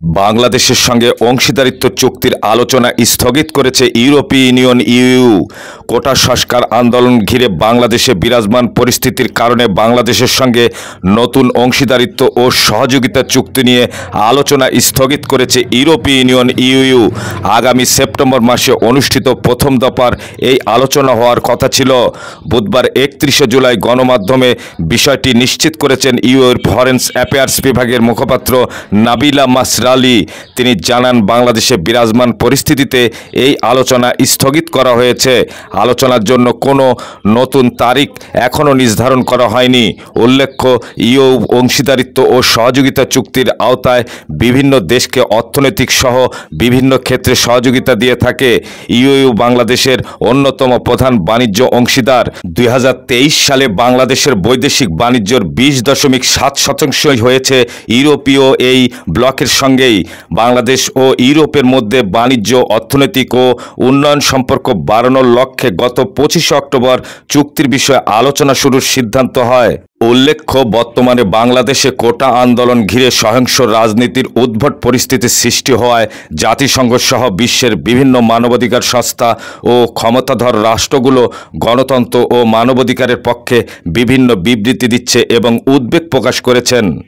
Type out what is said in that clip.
বাংলাদেশের সঙ্গে অংশীদারিত্ব চুক্তির আলোচনা স্থগিত করেছে ইউরোপীয় ইউনিয়ন ইইউ। কোটা সংস্কার আন্দোলন ঘিরে বাংলাদেশে বিরাজমান পরিস্থিতির কারণে বাংলাদেশের সঙ্গে নতুন অংশীদারিত্ব ও সহযোগিতা চুক্তি নিয়ে আলোচনা স্থগিত করেছে ইউরোপীয় ইউনিয়ন ইইউ। আগামী সেপ্টেম্বর মাসে অনুষ্ঠিত প্রথম দফার এই আলোচনা হওয়ার কথা ছিল। বুধবার 31 জুলাই গণমাধ্যমে বিষয়টি নিশ্চিত করেছেন ইইউর ফরেন অ্যাফেয়ার্স বিভাগের মুখপাত্র নাবিলা মাসরালি। তিনি জানান, বাংলাদেশে বিরাজমান পরিস্থিতিতে এই আলোচনা স্থগিত করা হয়েছে। আলোচনার জন্য কোনো নতুন তারিখ এখনও নির্ধারণ করা হয়নি। উল্লেখ্য, ইইউ অংশীদারিত্ব ও সহযোগিতা চুক্তির আওতায় বিভিন্ন দেশকে অর্থনৈতিক সহ বিভিন্ন ক্ষেত্রে সহযোগিতা দিয়ে থাকে। ইইউ বাংলাদেশের অন্যতম প্রধান বাণিজ্য অংশীদার। 2023 সালে বাংলাদেশের বৈদেশিক বাণিজ্যর 20.7% হয়েছে ইউরোপীয় এই ব্লকের সঙ্গেই। বাংলাদেশ ও ইউরোপের মধ্যে বাণিজ্য, অর্থনৈতিক ও উন্নয়ন সম্পর্ক বাড়ানোর লক্ষ্যে গত 25 অক্টোবর চুক্তির বিষয়ে আলোচনা শুরুর সিদ্ধান্ত হয়। উল্লেখ্য, বর্তমানে বাংলাদেশে কোটা আন্দোলন ঘিরে সহিংস রাজনীতির উদ্ভট পরিস্থিতির সৃষ্টি হওয়ায় জাতিসংঘ সহ বিশ্বের বিভিন্ন মানবাধিকার সংস্থা ও ক্ষমতাধর রাষ্ট্রগুলো গণতন্ত্র ও মানবাধিকারের পক্ষে বিভিন্ন বিবৃতি দিচ্ছে এবং উদ্বেগ প্রকাশ করেছেন।